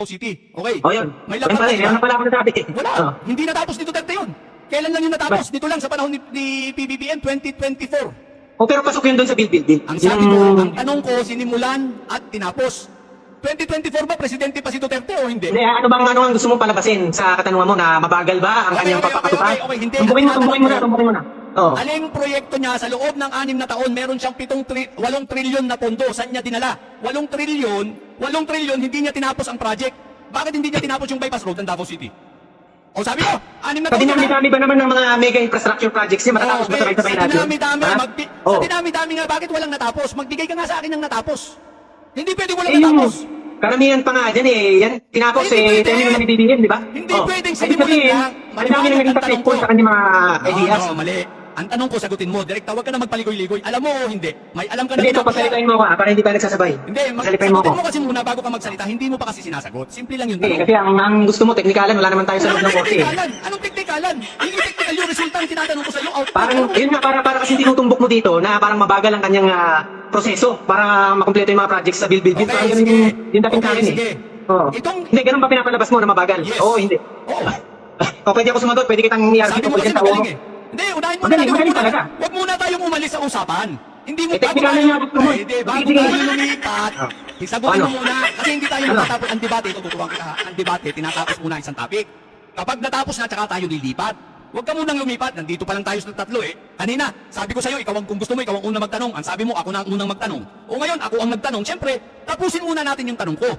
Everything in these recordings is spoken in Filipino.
City. Okay. O yun. May Yan laban pala, na meron na pala ako nasabi. Wala. Oh. Hindi natapos ni Duterte yun. Kailan lang yun natapos? Dito lang sa panahon ni PBBM 2024. O pero pasok yun doon sa bill. Ang sabi mo, ang tanong ko, sinimulan at tinapos. 2024 ba, presidente pa si Duterte o hindi? Hindi, ano ang gusto mong palabasin sa katanungan mo na mabagal ba ang kanyang papakatupa? Okay, hindi. Tumbukin mo na. Oh. Aling proyekto niya sa loob ng 6 na taon, meron siyang 8 trilyon na pondo. Saan niya dinala? 8 trilyon, hindi niya tinapos ang project. Bakit hindi niya tinapos yung bypass road ng Davao City? O sabi mo, 6 na taon na. Dinami-dami ba naman ng mga mega infrastructure projects niya matatapos ba sabay-sabay natin? Sa dinami-dami nga, bakit walang natapos? Magbigay ka nga sa akin ng natapos. Hindi pwede walang Yung natapos. karamihan pa nga dyan yan tinapos tenyo na BBM, di ba? Hindi pwedeng sinimulan lang. Ang dami na naging successful sa kanyang mga ideas. No, mali. Ang tanong ko, sagutin mo. Direkta, huwag ka na magpaligoy-ligoy. Alam mo o hindi? May alam ka na. Hindi, ito, pasalitain mo ako para hindi pa nagsasabay. Hindi, pasalitain mo ako. sagutin mo kasi muna bago ka magsalita. Hindi mo pa kasi sinasagot. Simple lang yun. Kasi ang gusto mo, teknikalan, wala naman tayo sa loob ng korte. Anong teknikalan? Hindi teknikal yung resulta ang tinatanong ko sa iyo. Parang, yun nga, para kasi tinutumbok mo dito na parang mabagal ang kanyang proseso para makumpleto yung mga projects sa build. Okay, Parang sige. yung dating sa akin Sige. Oo. Hindi, ganun ba pinapalabas mo na mabagal? Yes. Oo, hindi. Oo. O pwede ako sumagot, pwede kitang i-argue Sabi mo tungkol kasi dyan sa magaling eh. Hindi, unahin mo Magaling talaga. Huwag muna tayong umalis sa usapan. Hindi mo teknikal na nga gusto mo. Hindi, bago Sige. tayo lumipat. Isagutin Ano? mo muna. Kasi hindi tayo matatapos ang debate. Ito, tutuwang kita. Ang debate, tinatapos muna isang topic. Kapag natapos na, tsaka tayo lilipat. Huwag ka munang lumipat. Nandito pa lang tayo sa tatlo eh. Kanina, sabi ko sa'yo, kung gusto mo, ikaw ang unang magtanong. Ang sabi mo, ako na ang unang magtanong. O ngayon, ako ang nagtanong. Siyempre, tapusin muna natin yung tanong ko.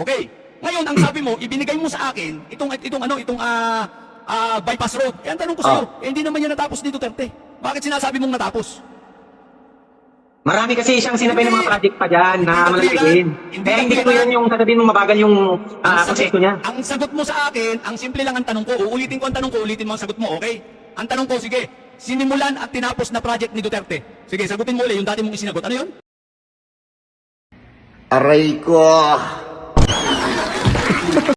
Okay? Ngayon, ang sabi mo, ibinigay mo sa akin, itong bypass road. Kaya ang tanong ko sa'yo, hindi naman yan natapos ni Duterte. Bakit sinasabi mong natapos? Marami kasi siyang sinabay ng mga project pa dyan na malalagin. Hindi Kaya hindi ka ko yan yung sasabihin mong mabagal yung proseso niya. Ang sagot mo sa akin, ang simple lang ang tanong ko. Uulitin ko ang tanong ko, ulitin mo ang sagot mo, okay? Ang tanong ko, sige, sinimulan at tinapos na project ni Duterte. Sige, sagutin mo ulit yung dati mong isinagot. Ano yun? Aray ko!